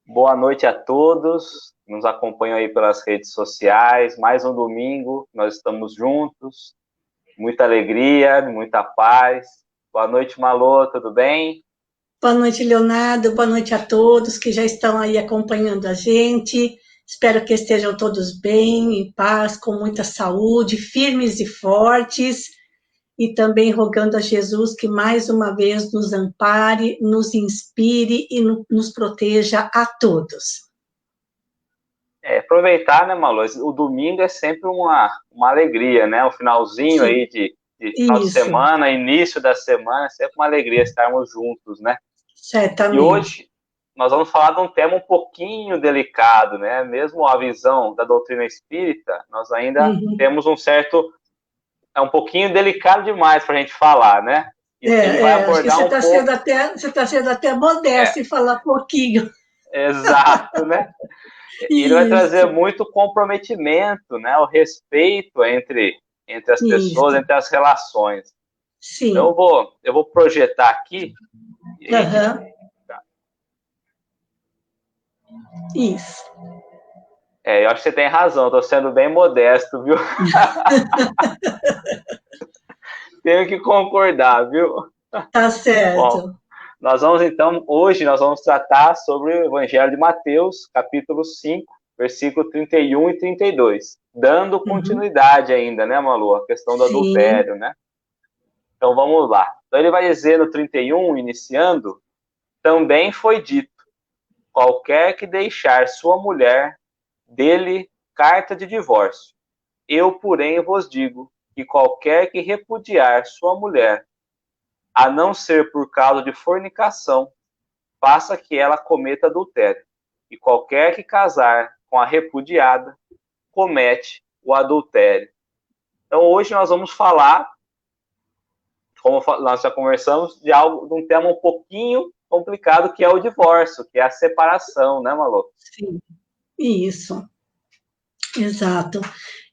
Boa noite a todos que nos acompanham aí pelas redes sociais. Mais um domingo, nós estamos juntos. Muita alegria, muita paz. Boa noite, Malô, tudo bem? Boa noite, Leonardo. Boa noite a todos que já estão aí acompanhando a gente. Espero que estejam todos bem, em paz, com muita saúde, firmes e fortes. E também rogando a Jesus que mais uma vez nos ampare, nos inspire e nos proteja a todos. Aproveitar, né, Malô? O domingo é sempre uma alegria, né? O finalzinho Sim, aí de final de isso, semana, início da semana, é sempre uma alegria estarmos juntos, né? E certamente. hoje nós vamos falar de um tema um pouquinho delicado, né? Mesmo a visão da doutrina espírita, nós ainda Uhum. temos um certo. É um pouquinho delicado demais para a gente falar, né? Ele vai Acho que abordar um pouco. você está sendo até modesto É, em falar pouquinho. exato, né? E ele vai trazer Isso, muito comprometimento, né? O respeito entre as pessoas, isso, entre as relações. Então sim. eu vou projetar aqui e a gente. Aham, isso. Eu acho que você tem razão, estou sendo bem modesto, viu? Tenho que concordar, viu? Tá Bom, certo. hoje nós vamos tratar sobre o Evangelho de Mateus, capítulo 5, versículo 31 e 32, dando Uhum. continuidade ainda, né, Malu, a questão do Sim. adultério, né? Então vamos lá. Então ele vai dizer no 31, iniciando, também foi dito, qualquer que deixar sua mulher, dele carta de divórcio. Eu, porém, vos digo que qualquer que repudiar sua mulher, a não ser por causa de fornicação, faça que ela cometa adultério. E qualquer que casar com a repudiada, comete o adultério. Então hoje nós vamos falar, como nós já conversamos, de um tema um pouquinho complicado, que é o divórcio, que é a separação, né, Malu? Sim, isso, exato.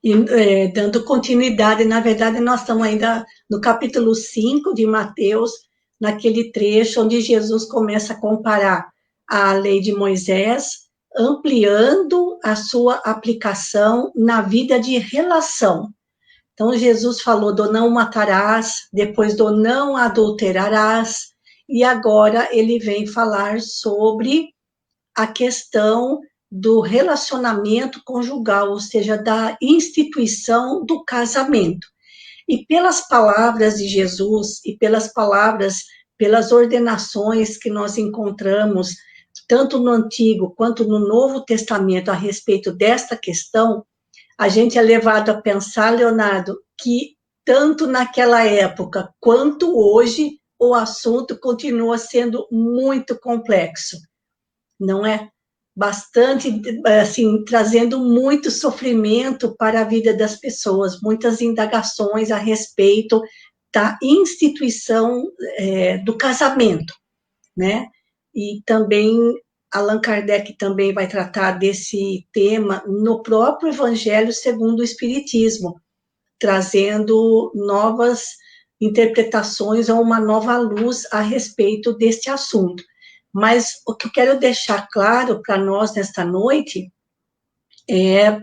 E dando continuidade, na verdade, nós estamos ainda no capítulo 5 de Mateus, naquele trecho onde Jesus começa a comparar a lei de Moisés, ampliando a sua aplicação na vida de relação. Então, Jesus falou do não matarás, depois do não adulterarás, e agora ele vem falar sobre a questão do relacionamento conjugal, ou seja, da instituição do casamento. E pelas palavras de Jesus e pelas ordenações que nós encontramos, tanto no Antigo quanto no Novo Testamento, a respeito desta questão, a gente é levado a pensar, Leonardo, que tanto naquela época quanto hoje, o assunto continua sendo muito complexo, não é? Bastante, assim, trazendo muito sofrimento para a vida das pessoas, muitas indagações a respeito da instituição do casamento, né? E também Allan Kardec também vai tratar desse tema no próprio Evangelho segundo o Espiritismo, trazendo novas interpretações ou uma nova luz a respeito deste assunto. Mas o que eu quero deixar claro para nós nesta noite é,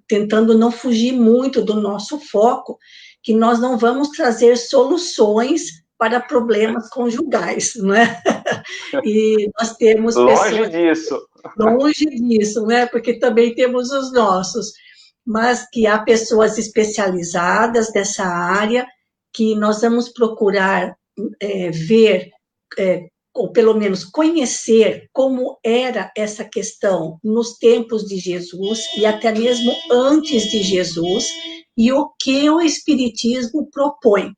tentando não fugir muito do nosso foco, que nós não vamos trazer soluções para problemas conjugais, não é? E nós temos Longe pessoas disso. longe disso, né? Porque também temos os nossos, mas que há pessoas especializadas dessa área que nós vamos procurar ver, ou pelo menos conhecer como era essa questão nos tempos de Jesus e até mesmo antes de Jesus e o que o Espiritismo propõe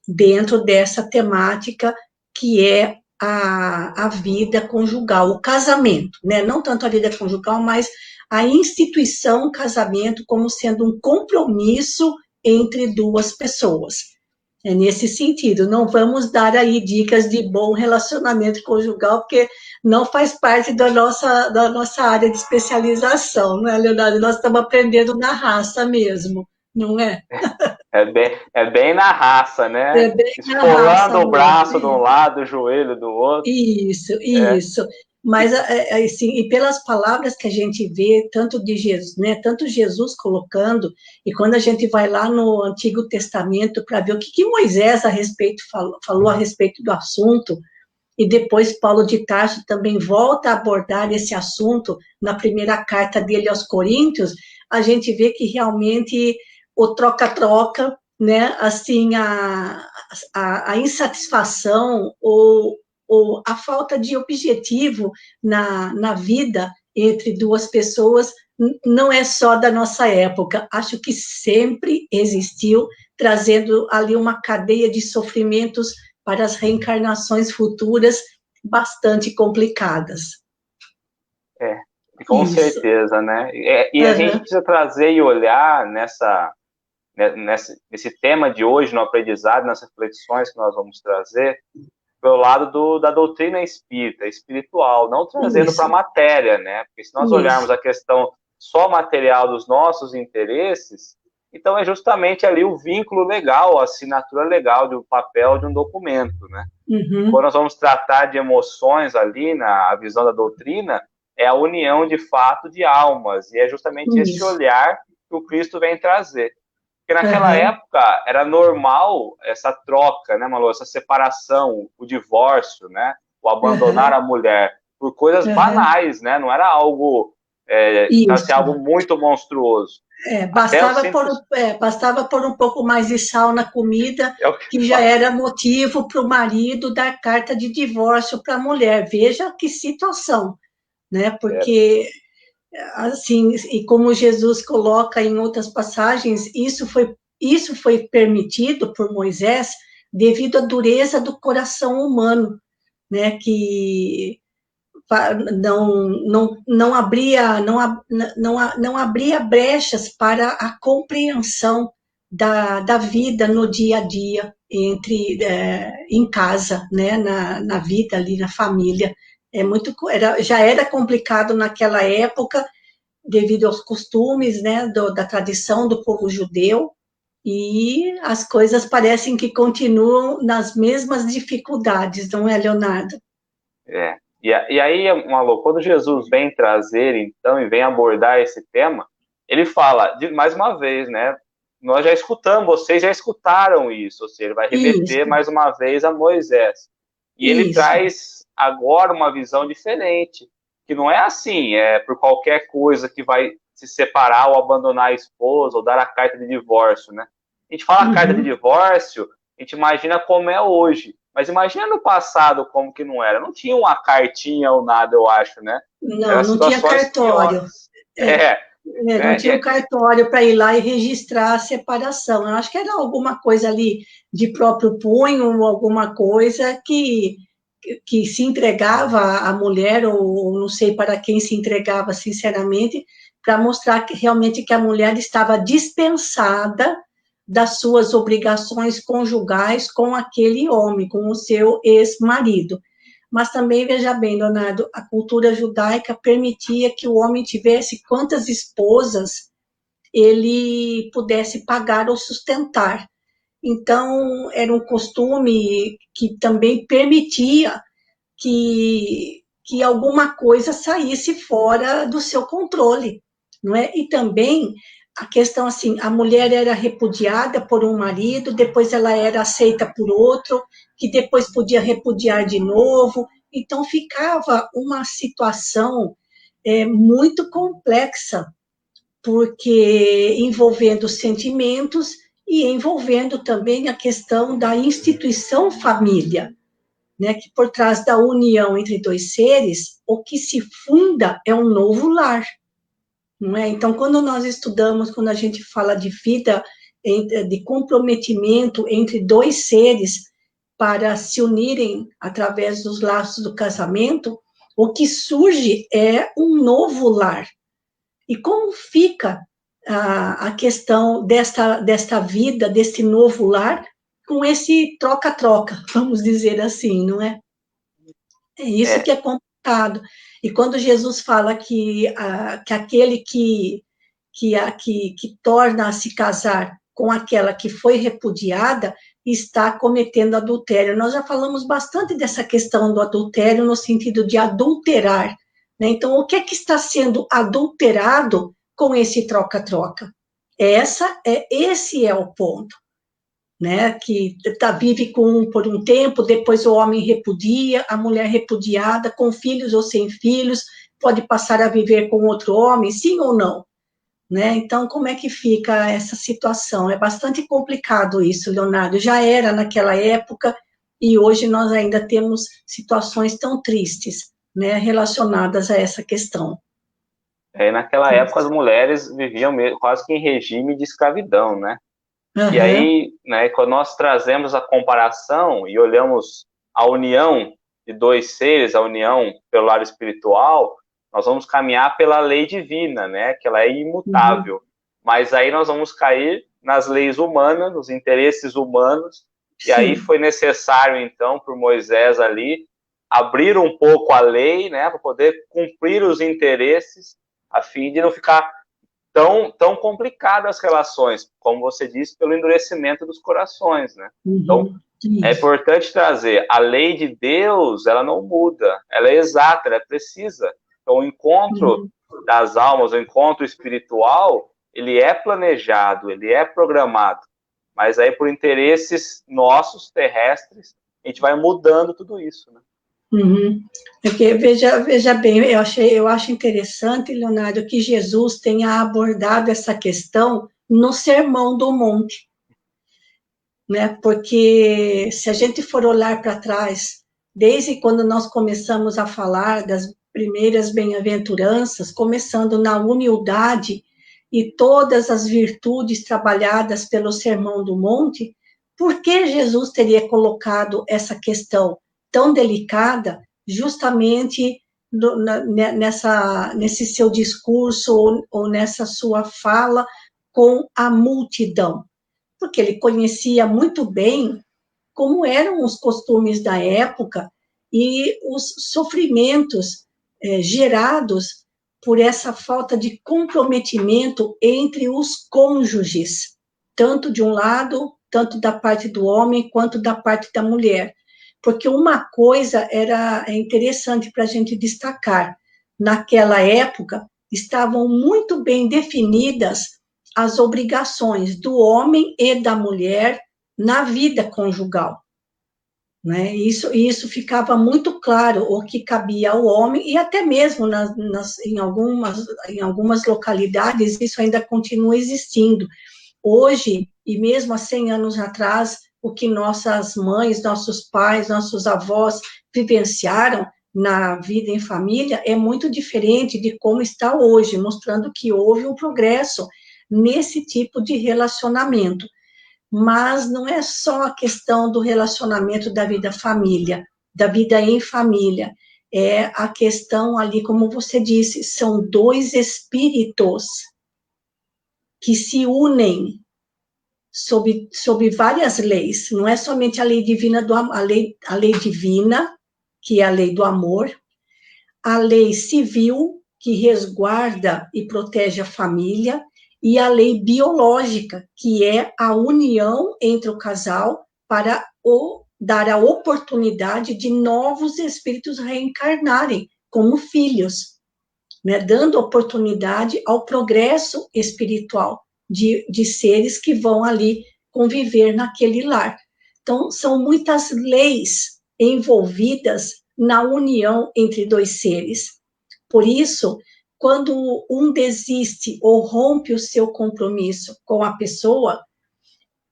dentro dessa temática que é a vida conjugal, o casamento, né? Não tanto a vida conjugal, mas a instituição casamento como sendo um compromisso entre duas pessoas. É nesse sentido, não vamos dar aí dicas de bom relacionamento conjugal, porque não faz parte da nossa área de especialização, não é, Leonardo? Nós estamos aprendendo na raça mesmo, não é? É bem na raça, né? É bem na raça Esfolando o mesmo. braço de um lado, o joelho do outro. Isso, É, isso. Mas, assim, e pelas palavras que a gente vê, tanto de Jesus, né, tanto Jesus colocando, e quando a gente vai lá no Antigo Testamento para ver o que Moisés a respeito falou a respeito do assunto, e depois Paulo de Tarso também volta a abordar esse assunto na primeira carta dele aos Coríntios, a gente vê que realmente o troca-troca, né, assim, a insatisfação ou a falta de objetivo na vida entre duas pessoas não é só da nossa época, acho que sempre existiu, trazendo ali uma cadeia de sofrimentos para as reencarnações futuras bastante complicadas. Com Isso. certeza, né? E a gente precisa trazer e olhar nesse tema de hoje, no aprendizado, nas reflexões que nós vamos trazer, pelo lado da doutrina espírita, espiritual, não trazendo para a matéria, né? Porque se nós olharmos a questão só material dos nossos interesses, então é justamente ali o vínculo legal, a assinatura legal do papel de um documento, né? Quando nós vamos tratar de emoções ali, na visão da doutrina, é a união de fato de almas, e é justamente esse olhar que o Cristo vem trazer. Porque naquela época era normal essa troca, né, Malu? Essa separação, o divórcio, né? O abandonar a mulher por coisas banais, né? Não era algo, algo muito monstruoso. Bastava pôr um pouco mais de sal na comida, que já era motivo para o marido dar carta de divórcio para a mulher. Veja que situação, né? Porque assim, e como Jesus coloca em outras passagens, isso foi permitido por Moisés devido à dureza do coração humano, né, que não abria brechas para a compreensão da vida no dia a dia em casa, né, na vida ali na família. Já era complicado naquela época, devido aos costumes, né, da tradição do povo judeu, e as coisas parecem que continuam nas mesmas dificuldades, não é, Leonardo? E aí, Malu, quando Jesus vem trazer, então, e vem abordar esse tema, ele fala, mais uma vez, né, nós já escutamos, vocês já escutaram isso, ou seja, ele vai remeter mais uma vez a Moisés. E ele traz agora uma visão diferente, que não é assim, é por qualquer coisa que vai se separar ou abandonar a esposa ou dar a carta de divórcio, né? A gente fala carta de divórcio, a gente imagina como é hoje, mas imagina no passado como que não era. Não tinha uma cartinha ou nada, eu acho, né? Não tinha cartório. Não tinha um cartório para ir lá e registrar a separação. Eu acho que era alguma coisa ali de próprio punho, alguma coisa que se entregava à mulher, ou não sei para quem se entregava sinceramente, para mostrar que realmente que a mulher estava dispensada das suas obrigações conjugais com aquele homem, com o seu ex-marido. Mas também, veja bem, Leonardo, a cultura judaica permitia que o homem tivesse quantas esposas ele pudesse pagar ou sustentar. Então, era um costume que também permitia que alguma coisa saísse fora do seu controle, não é? E também a questão assim, a mulher era repudiada por um marido, depois ela era aceita por outro, que depois podia repudiar de novo, então ficava uma situação muito complexa, porque envolvendo sentimentos e envolvendo também a questão da instituição família, né, que por trás da união entre dois seres, o que se funda é um novo lar, não é? Então, quando nós estudamos, quando a gente fala de vida, de comprometimento entre dois seres para se unirem através dos laços do casamento, o que surge é um novo lar. E como fica a questão desta vida, desse novo lar, com esse troca-troca, vamos dizer assim, não é? É isso que é complicado. E quando Jesus fala que aquele que torna a se casar com aquela que foi repudiada, está cometendo adultério. Nós já falamos bastante dessa questão do adultério no sentido de adulterar, né? Então, o que é que está sendo adulterado com esse troca-troca? Esse é o ponto, né? Que vive por um tempo, depois o homem repudia, a mulher repudiada, com filhos ou sem filhos, pode passar a viver com outro homem, sim ou não? Né? Então, como é que fica essa situação? É bastante complicado isso, Leonardo. Já era naquela época e hoje nós ainda temos situações tão tristes, né, relacionadas a essa questão. Naquela época as mulheres viviam quase que em regime de escravidão, né? E Uhum. aí, né, quando nós trazemos a comparação e olhamos a união de dois seres, a união pelo lado espiritual, nós vamos caminhar pela lei divina, né, que ela é imutável. Uhum. Mas aí nós vamos cair nas leis humanas, nos interesses humanos, e aí Sim. foi necessário, então, por Moisés ali, abrir um pouco a lei, né, para poder cumprir os interesses, a fim de não ficar tão complicadas as relações, como você disse, pelo endurecimento dos corações, né? Então, Uhum. é Isso. importante trazer, a lei de Deus, ela não muda, ela é exata, ela é precisa. Então, o encontro Uhum. das almas, o encontro espiritual, ele é planejado, ele é programado, mas aí por interesses nossos, terrestres, a gente vai mudando tudo isso, né? Uhum. Porque, veja bem, eu acho interessante, Leonardo, que Jesus tenha abordado essa questão no Sermão do Monte, né? Porque se a gente for olhar para trás, desde quando nós começamos a falar das primeiras bem-aventuranças, começando na humildade e todas as virtudes trabalhadas pelo Sermão do Monte, por que Jesus teria colocado essa questão tão delicada justamente nesse seu discurso ou nessa sua fala com a multidão? Porque ele conhecia muito bem como eram os costumes da época e os sofrimentos gerados por essa falta de comprometimento entre os cônjuges, tanto de um lado, tanto da parte do homem, quanto da parte da mulher. Porque uma coisa é interessante para a gente destacar: naquela época, estavam muito bem definidas as obrigações do homem e da mulher na vida conjugal, né? Isso ficava muito claro o que cabia ao homem e até mesmo em algumas localidades isso ainda continua existindo. Hoje, e mesmo há 100 anos atrás, o que nossas mães, nossos pais, nossos avós vivenciaram na vida em família é muito diferente de como está hoje, mostrando que houve um progresso nesse tipo de relacionamento. Mas não é só a questão do relacionamento da vida família, da vida em família, é a questão ali, como você disse, são dois espíritos que se unem sob várias leis, não é somente a lei divina, a lei divina, que é a lei do amor, a lei civil, que resguarda e protege a família, e a lei biológica, que é a união entre o casal para dar a oportunidade de novos espíritos reencarnarem como filhos, né, dando oportunidade ao progresso espiritual de seres que vão ali conviver naquele lar. Então, são muitas leis envolvidas na união entre dois seres. Por isso, quando um desiste ou rompe o seu compromisso com a pessoa,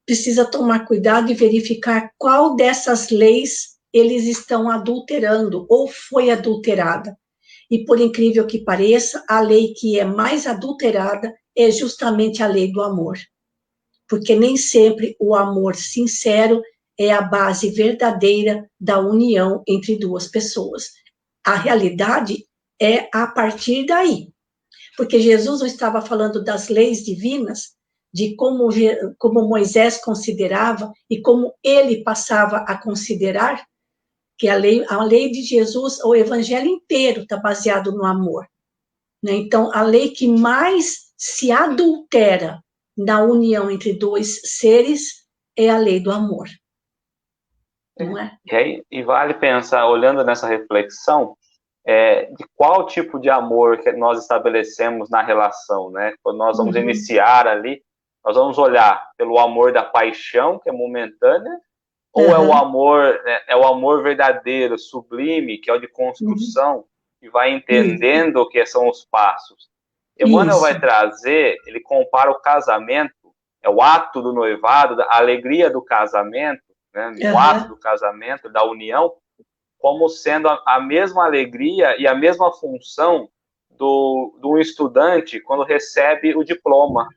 precisa tomar cuidado e verificar qual dessas leis eles estão adulterando ou foi adulterada. E por incrível que pareça, a lei que é mais adulterada é justamente a lei do amor. Porque nem sempre o amor sincero é a base verdadeira da união entre duas pessoas. A realidade é a partir daí. Porque Jesus não estava falando das leis divinas, de como Moisés considerava e como ele passava a considerar, que a lei de Jesus, o evangelho inteiro está baseado no amor. Né? Então, a lei que mais se adultera na união entre dois seres é a lei do amor. não é? E vale pensar, olhando nessa reflexão, de qual tipo de amor que nós estabelecemos na relação, né? Quando nós vamos iniciar ali, nós vamos olhar pelo amor da paixão, que é momentânea, ou é o amor verdadeiro, sublime, que é o de construção, que vai entendendo o que são os passos. Emmanuel vai trazer, ele compara o casamento, é o ato do noivado, a alegria do casamento, né? O ato do casamento, da união, como sendo a mesma alegria e a mesma função do estudante quando recebe o diploma.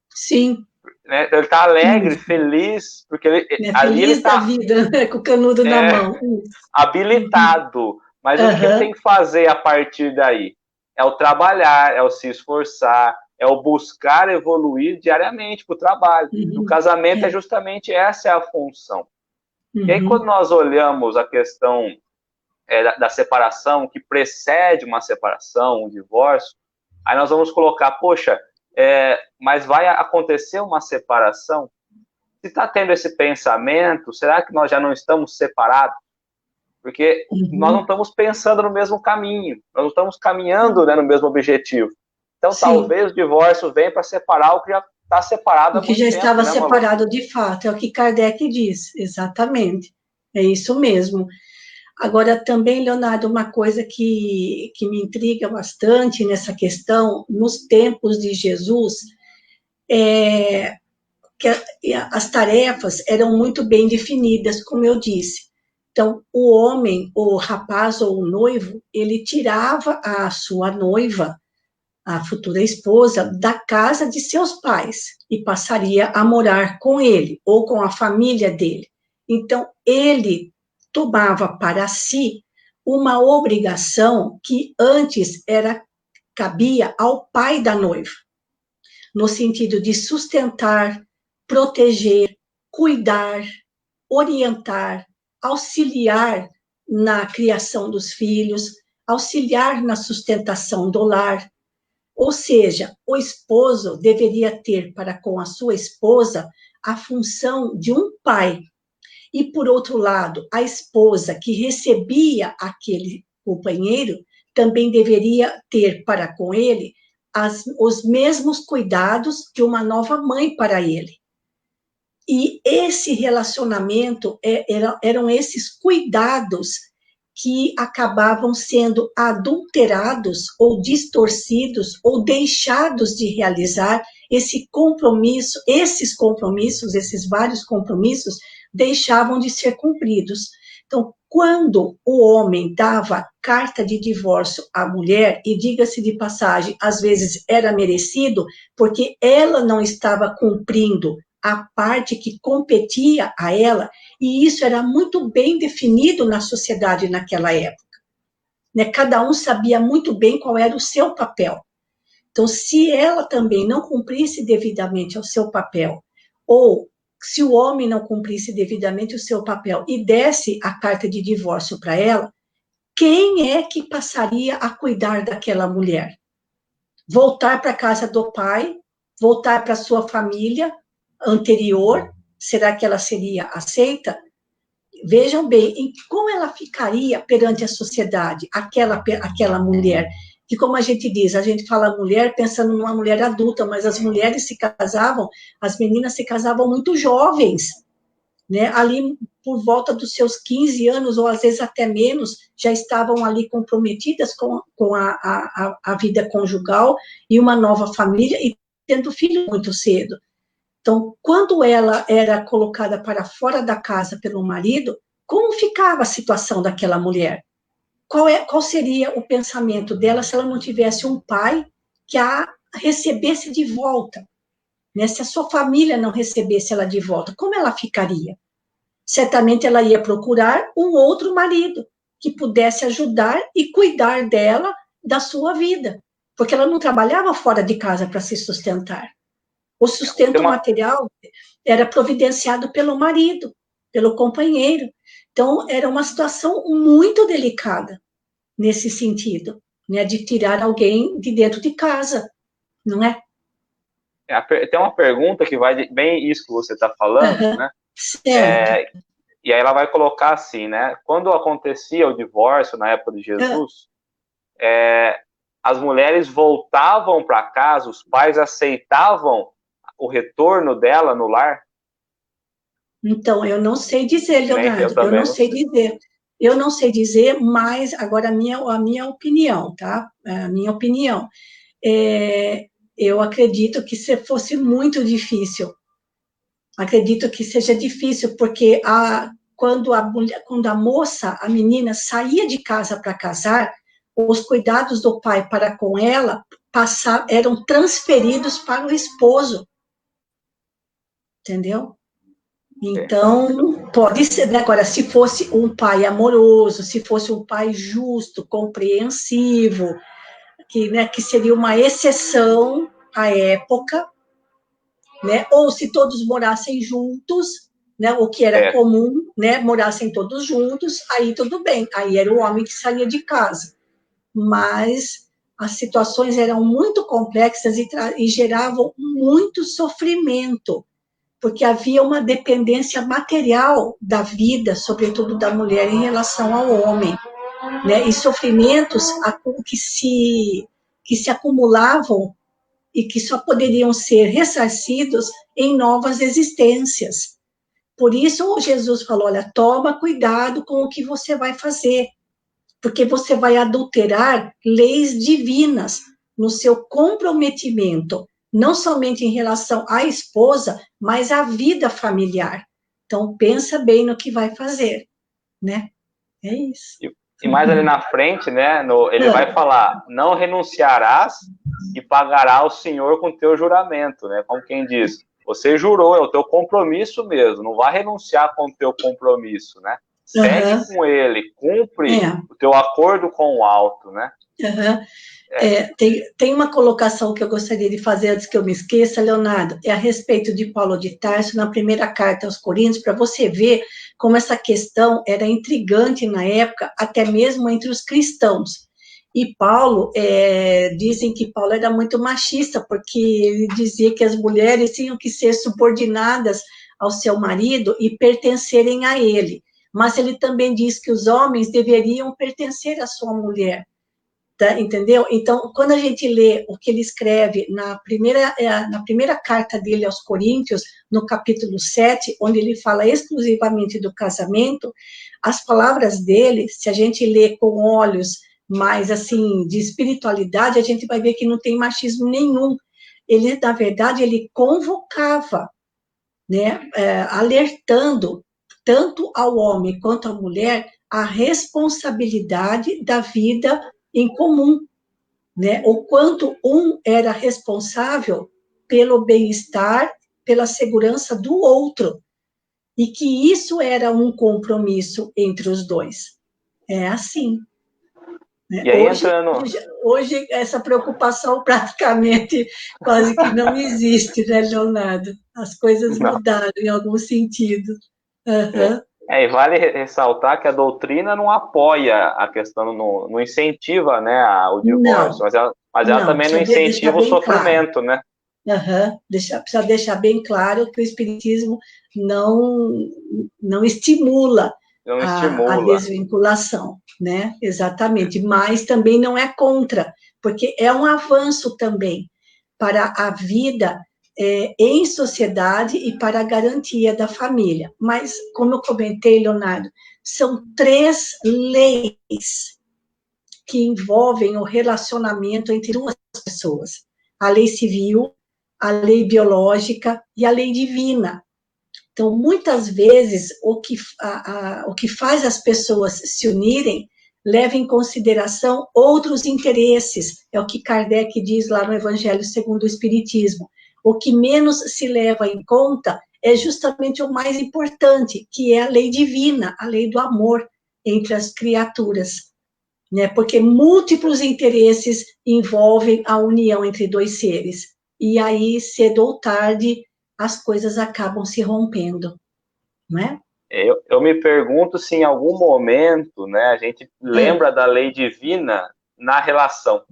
Sim. Né? Ele está alegre, feliz, porque ali ele está... Feliz da vida, né? Com o canudo na mão. Habilitado. Mas o que ele tem que fazer a partir daí? É o trabalhar, é o se esforçar, é o buscar evoluir diariamente para o trabalho. No casamento é justamente essa é a função. E aí quando nós olhamos a questão da separação, que precede uma separação, um divórcio, aí nós vamos colocar, poxa, mas vai acontecer uma separação? Se está tendo esse pensamento, será que nós já não estamos separados? Porque nós não estamos pensando no mesmo caminho, nós não estamos caminhando, né, no mesmo objetivo. Então, talvez o divórcio venha para separar o que já está separado há muito tempo. O que já estava separado de fato, é o que Kardec diz, exatamente. É isso mesmo. Agora, também, Leonardo, uma coisa que me intriga bastante nessa questão, nos tempos de Jesus, que as tarefas eram muito bem definidas, como eu disse. Então, o homem, o rapaz ou o noivo, ele tirava a sua noiva, a futura esposa, da casa de seus pais e passaria a morar com ele ou com a família dele. Então, ele tomava para si uma obrigação que antes cabia ao pai da noiva, no sentido de sustentar, proteger, cuidar, orientar, auxiliar na criação dos filhos, auxiliar na sustentação do lar. Ou seja, o esposo deveria ter para com a sua esposa a função de um pai. E, por outro lado, a esposa que recebia aquele companheiro também deveria ter para com ele os mesmos cuidados que uma nova mãe para ele. E esse relacionamento, eram esses cuidados que acabavam sendo adulterados ou distorcidos ou deixados de realizar esse compromisso, esses vários compromissos, deixavam de ser cumpridos. Então, quando o homem dava carta de divórcio à mulher, e diga-se de passagem, às vezes era merecido, porque ela não estava cumprindo a parte que competia a ela, e isso era muito bem definido na sociedade naquela época. Né? Cada um sabia muito bem qual era o seu papel. Então, se ela também não cumprisse devidamente o seu papel, ou se o homem não cumprisse devidamente o seu papel e desse a carta de divórcio para ela, quem é que passaria a cuidar daquela mulher? Voltar para a casa do pai, voltar para a sua família anterior, será que ela seria aceita? Vejam bem, como ela ficaria perante a sociedade, aquela mulher, que como a gente fala mulher pensando numa mulher adulta, mas as mulheres se casavam, as meninas se casavam muito jovens, né? Ali por volta dos seus 15 anos, ou às vezes até menos, já estavam ali comprometidas com a vida conjugal e uma nova família, e tendo filho muito cedo. Então, quando ela era colocada para fora da casa pelo marido, como ficava a situação daquela mulher? Qual seria o pensamento dela se ela não tivesse um pai que a recebesse de volta? Né? Se a sua família não recebesse ela de volta, como ela ficaria? Certamente ela ia procurar um outro marido que pudesse ajudar e cuidar dela, da sua vida, porque ela não trabalhava fora de casa para se sustentar. O sustento material era providenciado pelo marido, pelo companheiro. Então, era uma situação muito delicada nesse sentido, né, de tirar alguém de dentro de casa, não é? Tem uma pergunta que vai bem isso que você está falando, né? Certo. E aí ela vai colocar assim, né? Quando acontecia o divórcio na época de Jesus, as mulheres voltavam para casa, os pais aceitavam o retorno dela no lar? Então, eu não sei dizer, Nem eu Leonardo, eu também não não sei sei. dizer. Eu não sei dizer, mas agora a minha opinião, tá? A minha opinião. Eu acredito que se fosse muito difícil. Acredito que seja difícil, porque quando a moça, a menina, saía de casa para casar, os cuidados do pai para com ela eram transferidos para o esposo, entendeu? Então, pode ser, né? Agora, se fosse um pai amoroso, se fosse um pai justo, compreensivo, que seria uma exceção à época, né? Ou se todos morassem juntos, né? O que era comum, né? Morassem todos juntos, aí tudo bem, aí era o homem que saía de casa. Mas as situações eram muito complexas e geravam muito sofrimento, porque havia uma dependência material da vida, sobretudo da mulher, em relação ao homem, né? E sofrimentos que se acumulavam e que só poderiam ser ressarcidos em novas existências. Por isso, Jesus falou, olha, toma cuidado com o que você vai fazer, porque você vai adulterar leis divinas no seu comprometimento, não somente em relação à esposa, mas à vida familiar. Então, pensa bem no que vai fazer, né? É isso. E mais ali na frente, né, ele vai falar, não renunciarás e pagará ao Senhor com teu juramento, né? Como quem diz, você jurou, é o teu compromisso mesmo, não vai renunciar com o teu compromisso, né? Segue com ele, cumpre o teu acordo com o alto, né? Tem uma colocação que eu gostaria de fazer antes que eu me esqueça, Leonardo, é a respeito de Paulo de Tarso, na primeira carta aos Coríntios, para você ver como essa questão era intrigante na época, até mesmo entre os cristãos. E Paulo, dizem que Paulo era muito machista, porque ele dizia que as mulheres tinham que ser subordinadas ao seu marido e pertencerem a ele. Mas ele também diz que os homens deveriam pertencer à sua mulher. Tá, entendeu? Então, quando a gente lê o que ele escreve na primeira carta dele aos Coríntios, no capítulo 7, onde ele fala exclusivamente do casamento, as palavras dele, se a gente lê com olhos mais, assim, de espiritualidade, a gente vai ver que não tem machismo nenhum. Ele, na verdade, ele convocava, né, alertando tanto ao homem quanto à mulher a responsabilidade da vida em comum, né? O quanto um era responsável pelo bem-estar, pela segurança do outro, e que isso era um compromisso entre os dois. É assim. Né? E aí Hoje, essa preocupação praticamente quase que não existe, né, Leonardo? As coisas mudaram em algum sentido. E vale ressaltar que a doutrina não apoia a questão, não incentiva, né, o divórcio, mas ela também não incentiva o sofrimento, claro. né? Precisa deixar bem claro que o Espiritismo não estimula a desvinculação, né? Exatamente, mas também não é contra, porque é um avanço também para a vida em sociedade e para a garantia da família. Mas, como eu comentei, Leonardo, são 3 leis que envolvem o relacionamento entre 2 pessoas. A lei civil, a lei biológica e a lei divina. Então, muitas vezes, o que faz as pessoas se unirem leva em consideração outros interesses. É o que Kardec diz lá no Evangelho segundo o Espiritismo. O que menos se leva em conta é justamente o mais importante, que é a lei divina, a lei do amor entre as criaturas. Né? Porque múltiplos interesses envolvem a união entre 2 seres. E aí, cedo ou tarde, as coisas acabam se rompendo, não é? Eu me pergunto se em algum momento, né, a gente lembra da lei divina na relação.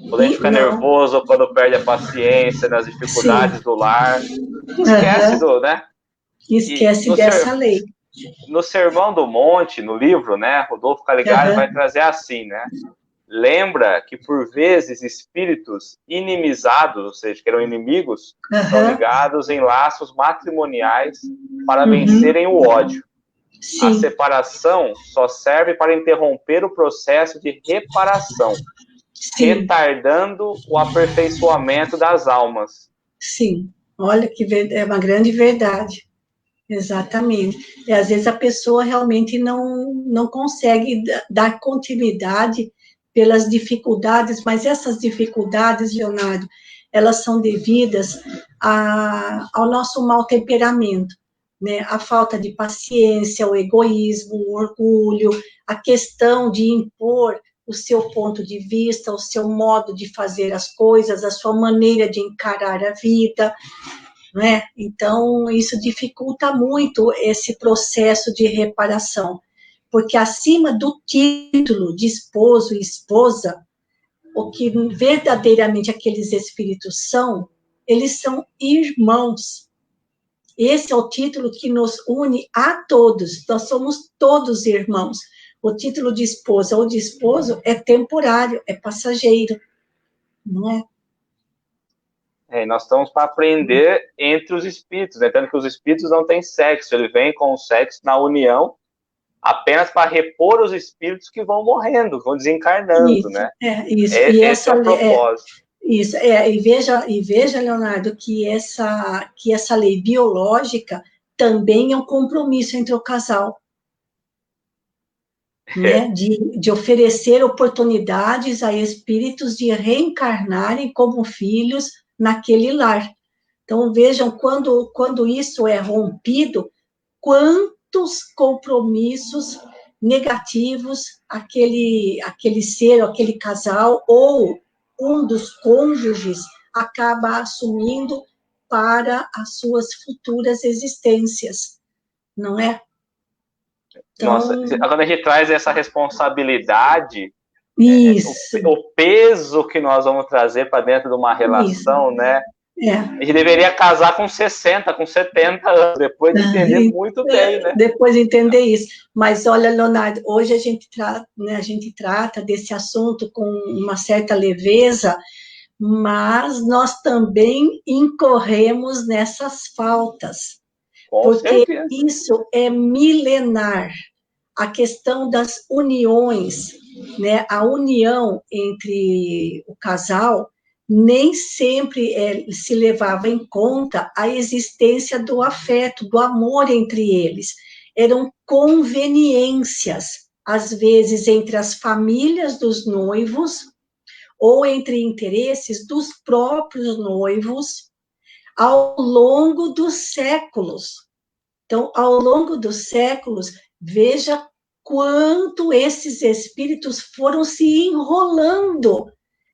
Quando a gente fica nervoso, quando perde a paciência, nas dificuldades do lar, esquece né? Esquece dessa lei. no Sermão do Monte, no livro, né, Rodolfo Caligari vai trazer assim, né? Lembra que, por vezes, espíritos inimizados, ou seja, que eram inimigos, são ligados em laços matrimoniais para vencerem o ódio. Sim. A separação só serve para interromper o processo de reparação, sim, retardando o aperfeiçoamento das almas. Sim, olha que é uma grande verdade. Exatamente. E, às vezes a pessoa realmente não consegue dar continuidade pelas dificuldades, mas essas dificuldades, Leonardo, elas são devidas ao nosso mau temperamento, né? A falta de paciência, o egoísmo, o orgulho, a questão de impor o seu ponto de vista, o seu modo de fazer as coisas, a sua maneira de encarar a vida, né? Então, isso dificulta muito esse processo de reparação, porque acima do título de esposo e esposa, o que verdadeiramente aqueles espíritos são, eles são irmãos. Esse é o título que nos une a todos, nós somos todos irmãos. O título de esposa ou de esposo é temporário, é passageiro, não é? E nós estamos para aprender entre os espíritos, né? Tanto que os espíritos não têm sexo, ele vem com o sexo na união apenas para repor os espíritos que vão morrendo, vão desencarnando, isso, né? Isso. Esse é o propósito. Isso, e veja, Leonardo, que essa lei biológica também é um compromisso entre o casal, né? De oferecer oportunidades a espíritos de reencarnarem como filhos naquele lar. Então, vejam, quando isso é rompido, quantos compromissos negativos aquele ser, aquele casal, ou um dos cônjuges acaba assumindo para as suas futuras existências, não é? Então, nossa, quando a gente traz essa responsabilidade, isso. O peso que nós vamos trazer para dentro de uma relação, isso, né? A gente deveria casar com 60, com 70 anos, depois de entender muito bem, né? Depois de entender isso. Mas olha, Leonardo, hoje a gente trata desse assunto com uma certa leveza, mas nós também incorremos nessas faltas. Com porque certeza. Isso é milenar. A questão das uniões, né? A união entre o casal nem sempre se levava em conta a existência do afeto, do amor entre eles. Eram conveniências, às vezes, entre as famílias dos noivos, ou entre interesses dos próprios noivos, ao longo dos séculos. Então, ao longo dos séculos, veja quanto esses espíritos foram se enrolando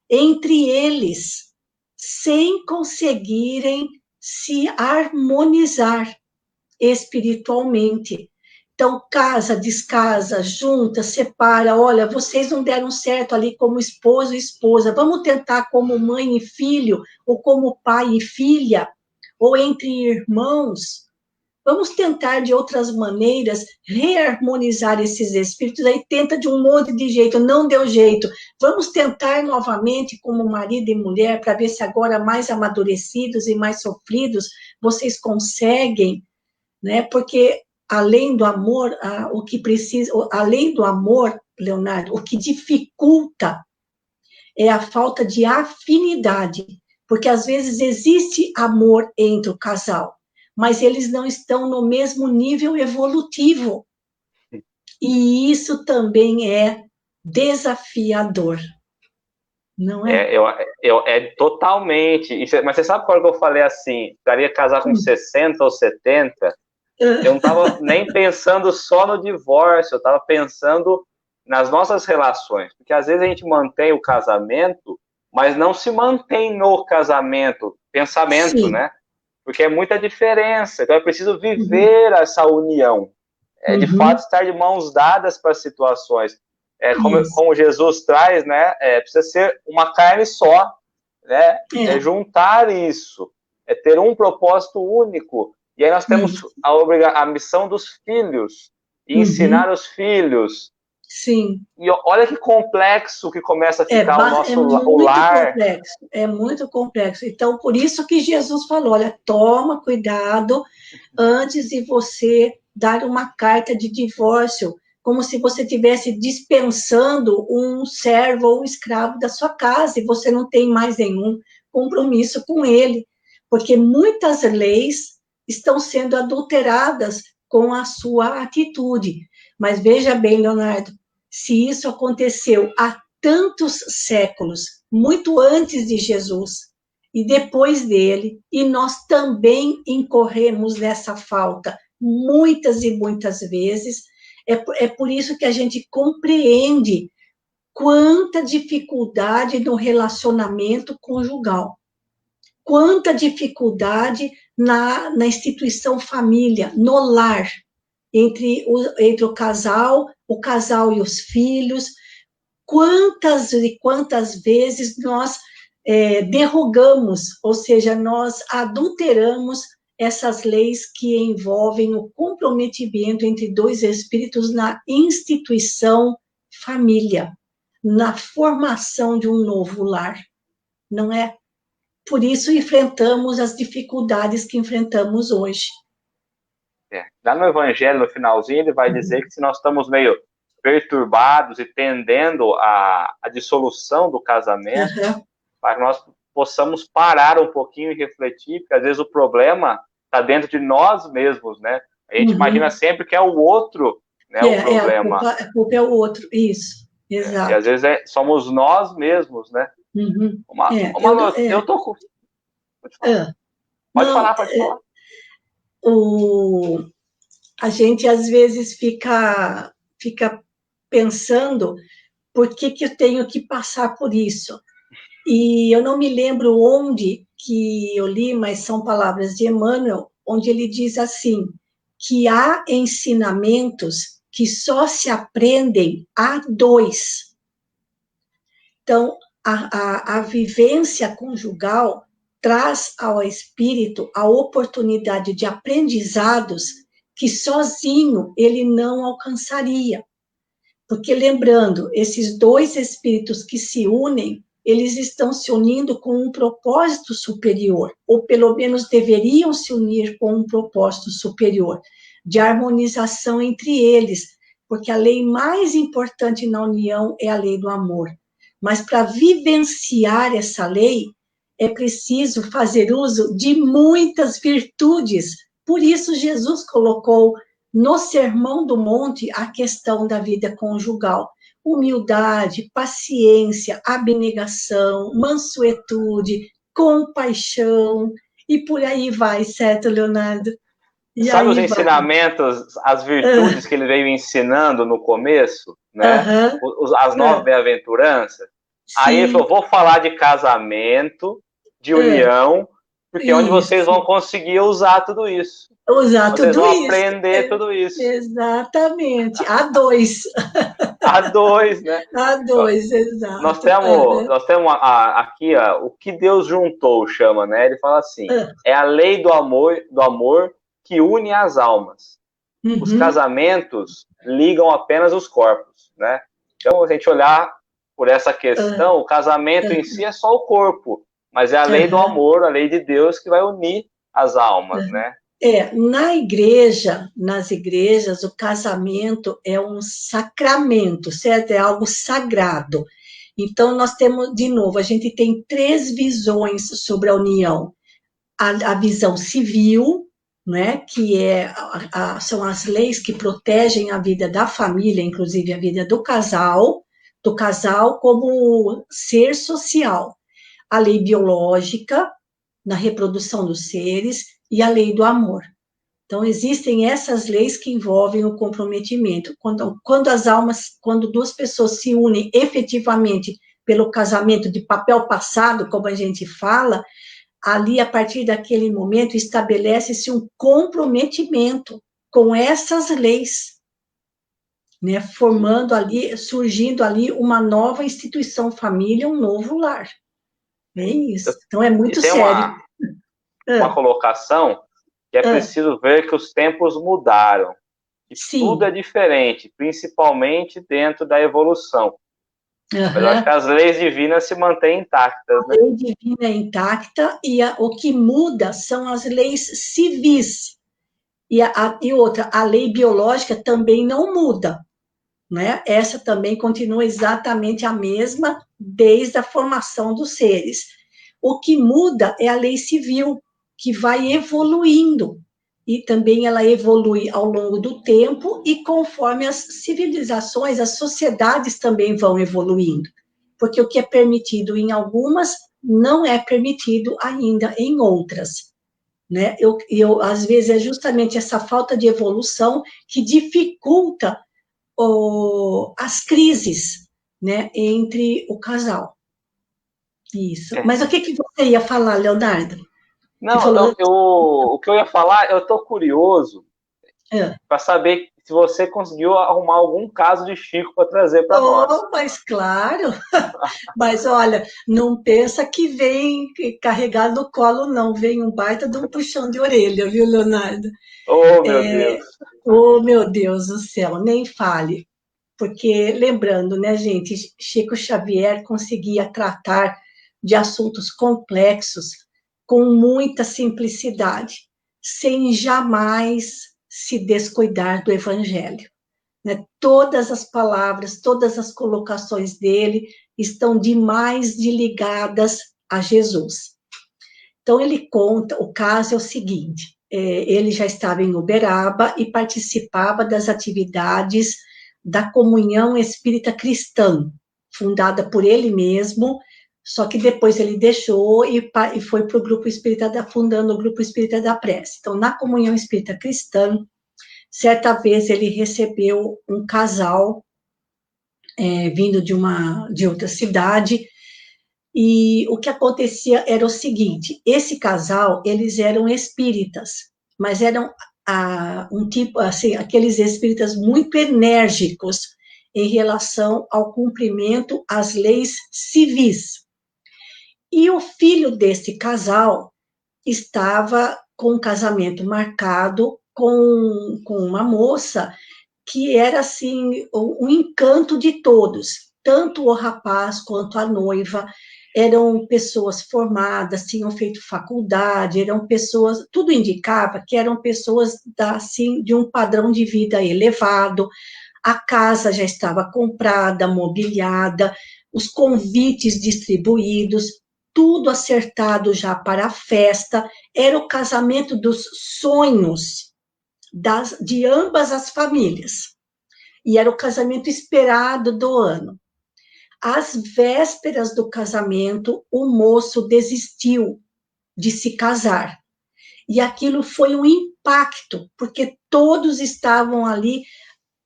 entre eles, sem conseguirem se harmonizar espiritualmente. Então, casa, descasa, junta, separa. Olha, vocês não deram certo ali como esposo e esposa. Vamos tentar como mãe e filho, ou como pai e filha, ou entre irmãos. Vamos tentar de outras maneiras reharmonizar esses espíritos. Aí tenta de um monte de jeito, não deu jeito. Vamos tentar novamente como marido e mulher, para ver se agora mais amadurecidos e mais sofridos vocês conseguem, né? Porque além do amor, o que precisa, além do amor, Leonardo, o que dificulta é a falta de afinidade, porque às vezes existe amor entre o casal, mas eles não estão no mesmo nível evolutivo. E isso também é desafiador, não é? É totalmente. Mas você sabe quando eu falei assim, queria casar com 60 ou 70? Eu não estava nem pensando só no divórcio, eu estava pensando nas nossas relações. Porque às vezes a gente mantém o casamento, mas não se mantém no casamento, pensamento, sim, né? Porque é muita diferença. Então é preciso viver essa união. De fato, estar de mãos dadas para as situações. Como Jesus traz, né? Precisa ser uma carne só, né? Juntar isso. Ter um propósito único. E aí nós temos a missão dos filhos, e ensinar os filhos. Sim. E olha que complexo que começa a ficar o muito lar. Complexo, é muito complexo. Então, por isso que Jesus falou, olha, toma cuidado antes de você dar uma carta de divórcio, como se você estivesse dispensando um servo ou um escravo da sua casa, e você não tem mais nenhum compromisso com ele, porque muitas leis estão sendo adulteradas com a sua atitude. Mas veja bem, Leonardo, se isso aconteceu há tantos séculos, muito antes de Jesus e depois dele, e nós também incorremos nessa falta muitas e muitas vezes, é por isso que a gente compreende quanta dificuldade no relacionamento conjugal, quanta dificuldade na instituição família, no lar, entre o casal e os filhos. Quantas e quantas vezes nós derrogamos, ou seja, nós adulteramos essas leis que envolvem o comprometimento entre dois espíritos na instituição família, na formação de um novo lar, não é? Por isso enfrentamos as dificuldades que enfrentamos hoje. Lá no Evangelho, no finalzinho, ele vai dizer que se nós estamos meio perturbados e tendendo à dissolução do casamento, para que nós possamos parar um pouquinho e refletir, porque às vezes o problema está dentro de nós mesmos, né? A gente imagina sempre que é o outro, né, o problema. A culpa é o outro, isso, exato. E às vezes somos nós mesmos, né? Eu tô com... Pode falar. A gente às vezes fica pensando por que eu tenho que passar por isso. E eu não me lembro onde que eu li, mas são palavras de Emmanuel, onde ele diz assim, que há ensinamentos que só se aprendem a dois. Então, a vivência conjugal traz ao espírito a oportunidade de aprendizados que sozinho ele não alcançaria. Porque, lembrando, esses dois espíritos que se unem, eles estão se unindo com um propósito superior, ou pelo menos deveriam se unir com um propósito superior, de harmonização entre eles, porque a lei mais importante na união é a lei do amor. Mas para vivenciar essa lei, é preciso fazer uso de muitas virtudes. Por isso, Jesus colocou no Sermão do Monte a questão da vida conjugal. Humildade, paciência, abnegação, mansuetude, compaixão, e por aí vai, certo, Leonardo? E sabe os ensinamentos, as virtudes que ele veio ensinando no começo, né? As 9 bem-aventuranças? Aí ele falou, vou falar de casamento, de união, porque é onde vocês vão conseguir usar tudo isso. Vocês vão aprender tudo isso. Exatamente. A2. A2, né? A2, exato. Nós temos aqui o que Deus juntou, chama, né? Ele fala assim, é a lei do amor que une as almas. Os casamentos ligam apenas os corpos, né? Então, a gente olhar por essa questão, o casamento em si é só o corpo, mas é a lei do amor, a lei de Deus que vai unir as almas, né? Nas igrejas, o casamento é um sacramento, certo? É algo sagrado. Então, nós temos, de novo, a gente tem 3 visões sobre a união. A visão civil, né, que são as leis que protegem a vida da família, inclusive a vida do casal como ser social. A lei biológica, na reprodução dos seres, e a lei do amor. Então, existem essas leis que envolvem o comprometimento. Quando duas pessoas se unem efetivamente pelo casamento de papel passado, como a gente fala, ali, a partir daquele momento, estabelece-se um comprometimento com essas leis, né? Surgindo ali uma nova instituição família, um novo lar. É isso. Então, é muito sério. Uma colocação que é preciso ver que os tempos mudaram, que tudo é diferente, principalmente dentro da evolução. Mas eu acho que as leis divinas se mantêm intactas, né? A lei divina é intacta e o que muda são as leis civis. E outra, a lei biológica também não muda, né? Essa também continua exatamente a mesma desde a formação dos seres. O que muda é a lei civil, que vai evoluindo, e também ela evolui ao longo do tempo e conforme as civilizações, as sociedades também vão evoluindo, porque o que é permitido em algumas não é permitido ainda em outras. Né? Às vezes, é justamente essa falta de evolução que dificulta as crises, né, entre o casal. Isso. Mas o que você ia falar, Leonardo? Não, o que eu ia falar, eu estou curioso para saber se você conseguiu arrumar algum caso de Chico para trazer para nós. Mas claro, mas olha, não pensa que vem carregar no colo, não, vem um baita de um puxão de orelha, viu, Leonardo? Oh, meu Deus! Oh, meu Deus do céu, nem fale. Porque, lembrando, né, gente, Chico Xavier conseguia tratar de assuntos complexos com muita simplicidade, sem jamais se descuidar do Evangelho. Né? Todas as palavras, todas as colocações dele estão demais de ligadas a Jesus. Então, ele conta, o caso é o seguinte, ele já estava em Uberaba e participava das atividades da Comunhão Espírita Cristã, fundada por ele mesmo, só que depois ele deixou e foi para o Grupo Espírita, fundando o Grupo Espírita da Prece. Então, na Comunhão Espírita Cristã, certa vez ele recebeu um casal vindo de outra cidade, e o que acontecia era o seguinte, esse casal, eles eram espíritas, mas eram um tipo, assim, aqueles espíritas muito enérgicos em relação ao cumprimento às leis civis. E o filho desse casal estava com um casamento marcado com uma moça que era, assim, o encanto de todos, tanto o rapaz quanto a noiva, eram pessoas formadas, tinham feito faculdade, eram pessoas, tudo indicava que eram pessoas assim, de um padrão de vida elevado, a casa já estava comprada, mobiliada, os convites distribuídos, tudo acertado já para a festa, era o casamento dos sonhos de ambas as famílias, e era o casamento esperado do ano. Às vésperas do casamento, o moço desistiu de se casar. E aquilo foi um impacto, porque todos estavam ali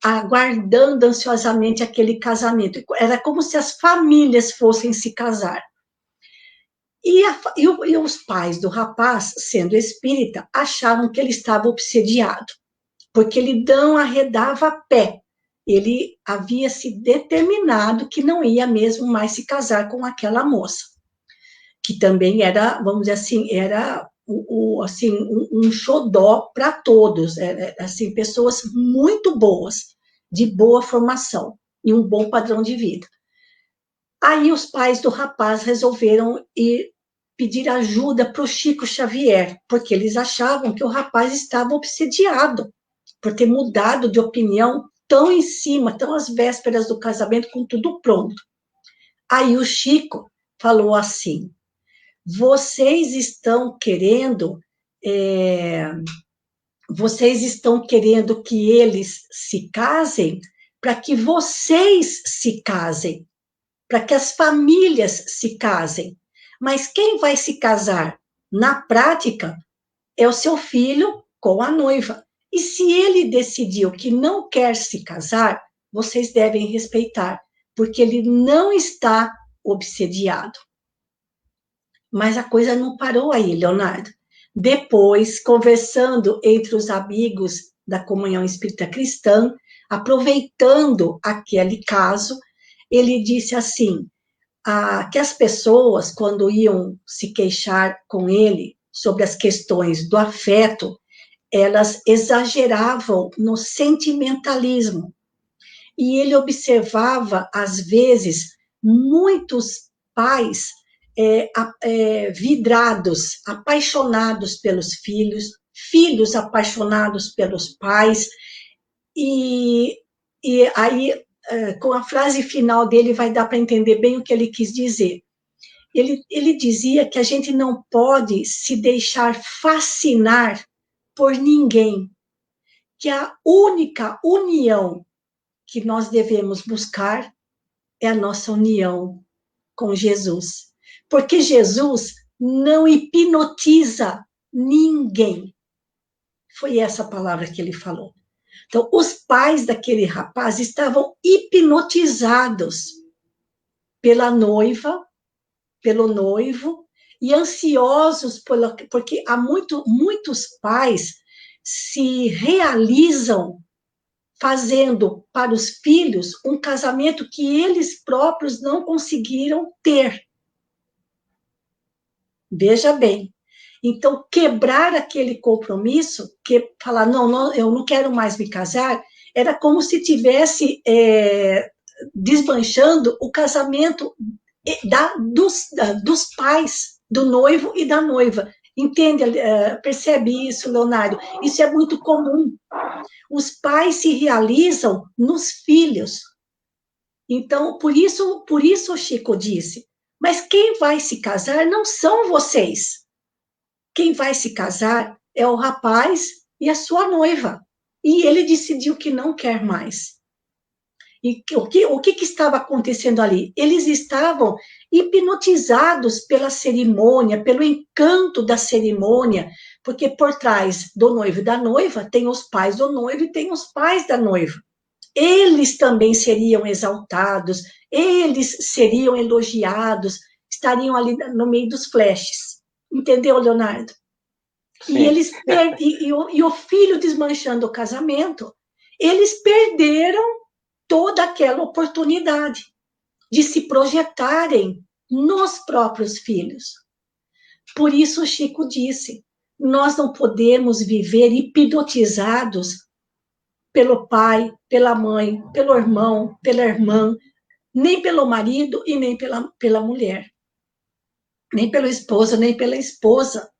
aguardando ansiosamente aquele casamento. Era como se as famílias fossem se casar. E os pais do rapaz, sendo espírita, achavam que ele estava obsediado, porque ele não arredava pé. Ele havia se determinado que não ia mesmo mais se casar com aquela moça, que também era, vamos dizer assim, era assim, um xodó para todos, assim, pessoas muito boas, de boa formação e um bom padrão de vida. Aí os pais do rapaz resolveram ir pedir ajuda para o Chico Xavier, porque eles achavam que o rapaz estava obsediado por ter mudado de opinião tão em cima, tão às vésperas do casamento, com tudo pronto. Aí o Chico falou assim, vocês estão querendo que eles se casem para que vocês se casem, para que as famílias se casem. Mas quem vai se casar na prática é o seu filho com a noiva. E se ele decidiu que não quer se casar, vocês devem respeitar, porque ele não está obsediado. Mas a coisa não parou aí, Leonardo. Depois, conversando entre os amigos da Comunhão Espírita Cristã, aproveitando aquele caso, ele disse assim, que as pessoas, quando iam se queixar com ele sobre as questões do afeto, elas exageravam no sentimentalismo. E ele observava, às vezes, muitos pais vidrados, apaixonados pelos filhos, filhos apaixonados pelos pais, e aí, com a frase final dele, vai dar para entender bem o que ele quis dizer. Ele dizia que a gente não pode se deixar fascinar por ninguém, que a única união que nós devemos buscar é a nossa união com Jesus. Porque Jesus não hipnotiza ninguém. Foi essa palavra que ele falou. Então, os pais daquele rapaz estavam hipnotizados pela noiva, pelo noivo, e ansiosos, porque há muitos pais se realizam fazendo para os filhos um casamento que eles próprios não conseguiram ter. Veja bem. Então, quebrar aquele compromisso, falar, não, eu não quero mais me casar, era como se tivesse desmanchando o casamento dos pais, do noivo e da noiva. Entende? Percebe isso, Leonardo? Isso é muito comum. Os pais se realizam nos filhos. Então, por isso o Chico disse, mas quem vai se casar não são vocês. Quem vai se casar é o rapaz e a sua noiva. E ele decidiu que não quer mais. E o que estava acontecendo ali? Eles estavam hipnotizados pela cerimônia, pelo encanto da cerimônia, porque por trás do noivo e da noiva tem os pais do noivo e tem os pais da noiva. Eles também seriam exaltados, eles seriam elogiados, estariam ali no meio dos flashes. Entendeu, Leonardo? Sim. E o filho desmanchando o casamento, eles perderam toda aquela oportunidade de se projetarem nos próprios filhos. Por isso o Chico disse, nós não podemos viver hipnotizados pelo pai, pela mãe, pelo irmão, pela irmã, nem pelo marido e nem pela mulher, nem pelo esposo, nem pela esposa.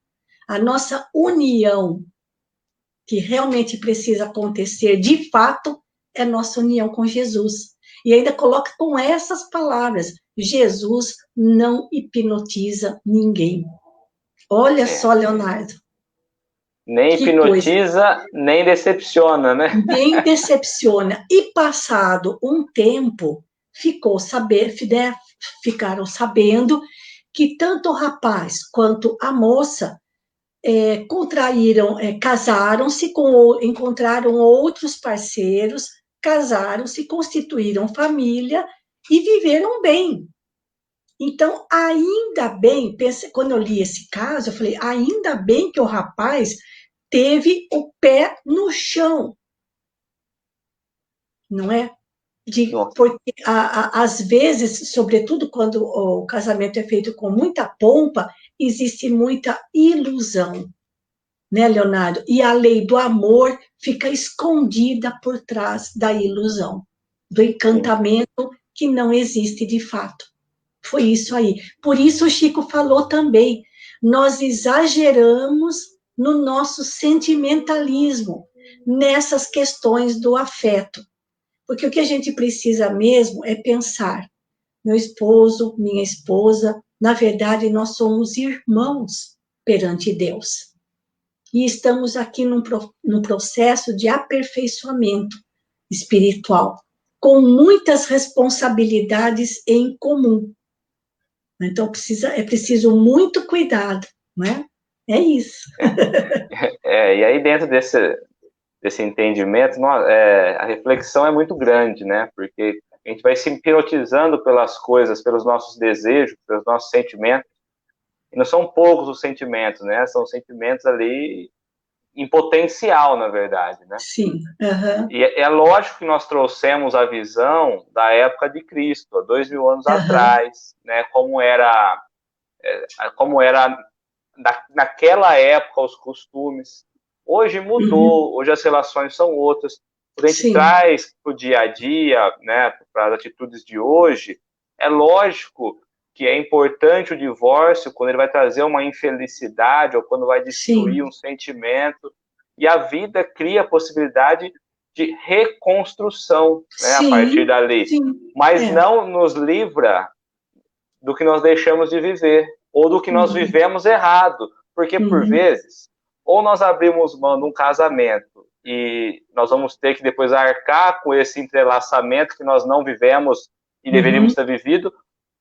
A nossa união, que realmente precisa acontecer, de fato, é nossa união com Jesus. E ainda coloca com essas palavras, Jesus não hipnotiza ninguém. Olha só, Leonardo. Nem hipnotiza, nem decepciona, né? Nem decepciona. E passado um tempo, ficaram sabendo que tanto o rapaz quanto a moça casaram-se, encontraram outros parceiros, casaram-se, constituíram família e viveram bem. Então, ainda bem, quando eu li esse caso, eu falei, ainda bem que o rapaz teve o pé no chão, não é? Porque, às vezes, sobretudo quando o casamento é feito com muita pompa, existe muita ilusão, né, Leonardo? E a lei do amor fica escondida por trás da ilusão, do encantamento que não existe de fato. Foi isso aí. Por isso o Chico falou também, nós exageramos no nosso sentimentalismo, nessas questões do afeto. Porque o que a gente precisa mesmo é pensar, meu esposo, minha esposa, na verdade nós somos irmãos perante Deus. E estamos aqui num processo de aperfeiçoamento espiritual, com muitas responsabilidades em comum. Então, é preciso muito cuidado, né? É isso. E aí, dentro desse entendimento, a reflexão é muito grande, né? Porque a gente vai se hipnotizando pelas coisas, pelos nossos desejos, pelos nossos sentimentos. E não são poucos os sentimentos, né? São sentimentos ali em potencial, na verdade, né? Sim. Uhum. E é lógico que nós trouxemos a visão da época de Cristo, há 2000 anos atrás, né? Como era naquela época os costumes, Hoje mudou, hoje as relações são outras. Quando a gente Sim, traz para o dia a dia, né, para as atitudes de hoje, é lógico que é importante o divórcio quando ele vai trazer uma infelicidade ou quando vai destruir sim, um sentimento. E a vida cria a possibilidade de reconstrução, né, a partir sim, dali. sim, Mas é. não nos livra do que nós deixamos de viver ou do que nós Uhum, vivemos errado. Porque, por uhum, vezes, ou nós abrimos mão de um casamento e nós vamos ter que depois arcar com esse entrelaçamento que nós não vivemos e deveríamos uhum, ter vivido,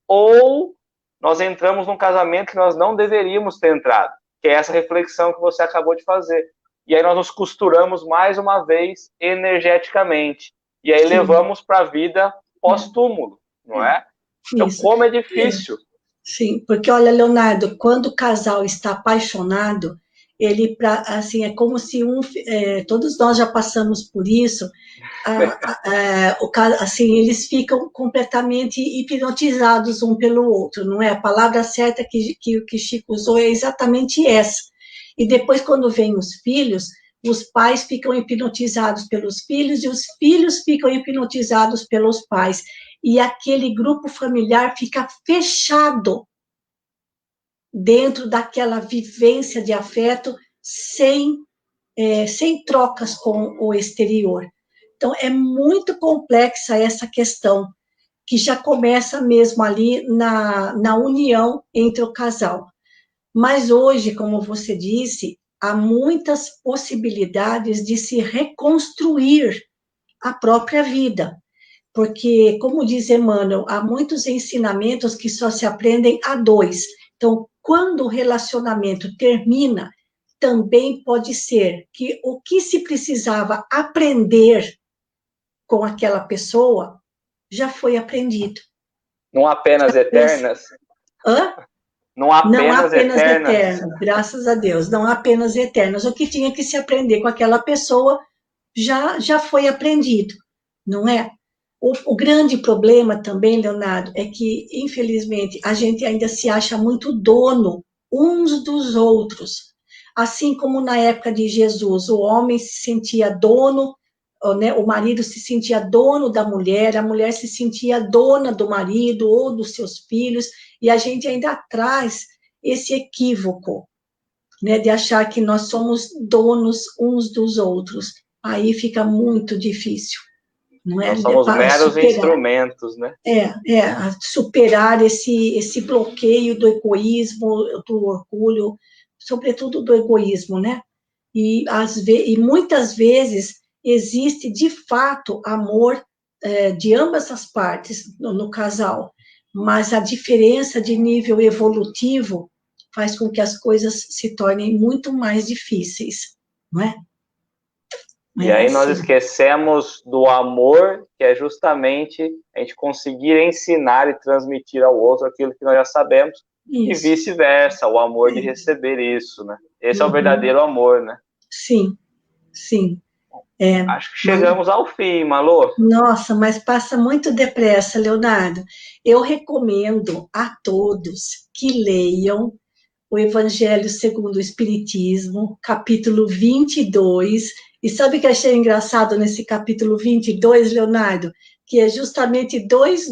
ou nós entramos num casamento que nós não deveríamos ter entrado, que é essa reflexão que você acabou de fazer. E aí nós nos costuramos mais uma vez energeticamente. E aí sim, levamos para a vida é, pós-túmulo, não é, é? Então, isso. como é É. difícil. Sim, porque olha, Leonardo, quando o casal está apaixonado, ele assim é como se todos nós já passamos por isso. Assim eles ficam completamente hipnotizados um pelo outro, não é? A palavra certa que Chico usou é exatamente essa. E depois, quando vêm os filhos, os pais ficam hipnotizados pelos filhos e os filhos ficam hipnotizados pelos pais. E aquele grupo familiar fica fechado dentro daquela vivência de afeto sem trocas com o exterior. Então, é muito complexa essa questão, que já começa mesmo ali na união entre o casal. Mas hoje, como você disse, há muitas possibilidades de se reconstruir a própria vida. Porque, como diz Emmanuel, há muitos ensinamentos que só se aprendem a dois. Então, quando o relacionamento termina, também pode ser que o que se precisava aprender com aquela pessoa já foi aprendido. Não há penas eternas? Hã? Não há Não há penas penas eternas? eternas, graças a Deus, não há penas eternas. O que tinha que se aprender com aquela pessoa já foi aprendido, não é? O grande problema também, Leonardo, é que, infelizmente, a gente ainda se acha muito dono uns dos outros. Assim como na época de Jesus, o homem se sentia dono, né, o marido se sentia dono da mulher, a mulher se sentia dona do marido ou dos seus filhos, e a gente ainda traz esse equívoco, né, de achar que nós somos donos uns dos outros. Aí fica muito difícil, não é? Nós somos Para meros superar. instrumentos, né? Superar esse bloqueio do egoísmo, do orgulho, sobretudo do egoísmo, né? E muitas vezes existe de fato amor de ambas as partes no casal, mas a diferença de nível evolutivo faz com que as coisas se tornem muito mais difíceis, não é? E É aí nós assim. esquecemos do amor, que é justamente a gente conseguir ensinar e transmitir ao outro aquilo que nós já sabemos, e Isso. vice-versa, o amor de É. receber isso, né? Esse é o Uhum. verdadeiro amor, né? Sim, sim. É, Acho que mas, chegamos ao fim, Malô. nossa, mas passa muito depressa, Leonardo. Eu recomendo a todos que leiam o Evangelho segundo o Espiritismo, capítulo 22. E sabe o que eu achei engraçado nesse capítulo 22, Leonardo? Que é justamente dois,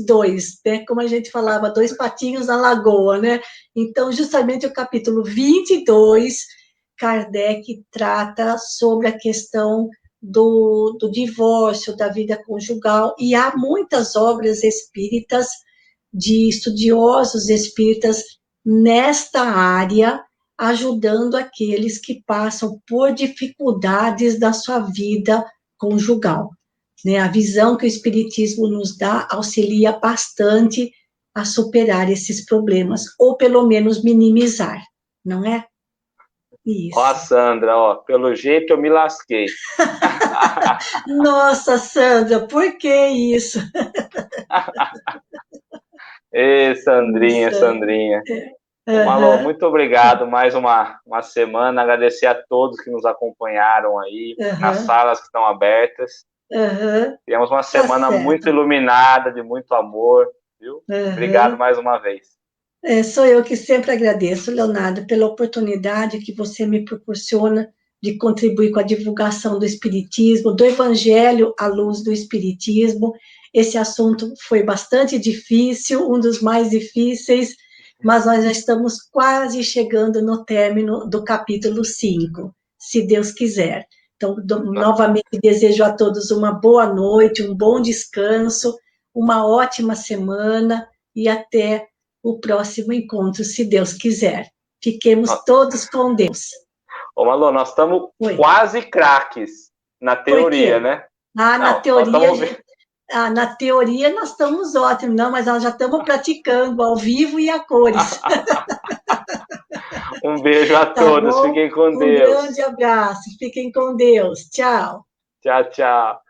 né? Como a gente falava, dois patinhos na lagoa, né? Então, justamente o capítulo 22, Kardec trata sobre a questão do divórcio, da vida conjugal, e há muitas obras espíritas, de estudiosos espíritas nesta área, ajudando aqueles que passam por dificuldades da sua vida conjugal. Né? A visão que o Espiritismo nos dá auxilia bastante a superar esses problemas, ou pelo menos minimizar, não é? Ó, Isso. Sandra, ó, pelo jeito eu me lasquei. Nossa, Sandra, por que isso? Ê, Sandrinha, Puxa. Sandrinha. Ô, Malô, Aham, muito obrigado. Mais uma semana. Agradecer a todos que nos acompanharam aí, nas aham, salas que estão abertas. aham. Tivemos uma Tá semana muito certo. iluminada, de muito amor, viu? Obrigado Aham. mais uma vez. Sou eu que sempre agradeço, Leonardo, pela oportunidade que você me proporciona de contribuir com a divulgação do Espiritismo, do Evangelho à luz do Espiritismo. Esse assunto foi bastante difícil, um dos mais difíceis, mas nós já estamos quase chegando no término do capítulo 5, se Deus quiser. Então, novamente, desejo a todos uma boa noite, um bom descanso, uma ótima semana e até o próximo encontro, se Deus quiser. Fiquemos todos com Deus. Ô, Malu, nós estamos quase craques na teoria, né? Na teoria nós estamos ótimos, não, mas nós já estamos praticando ao vivo e a cores. Um beijo a todos, fiquem com Deus. Um grande abraço, fiquem com Deus. Tchau. Tchau, tchau.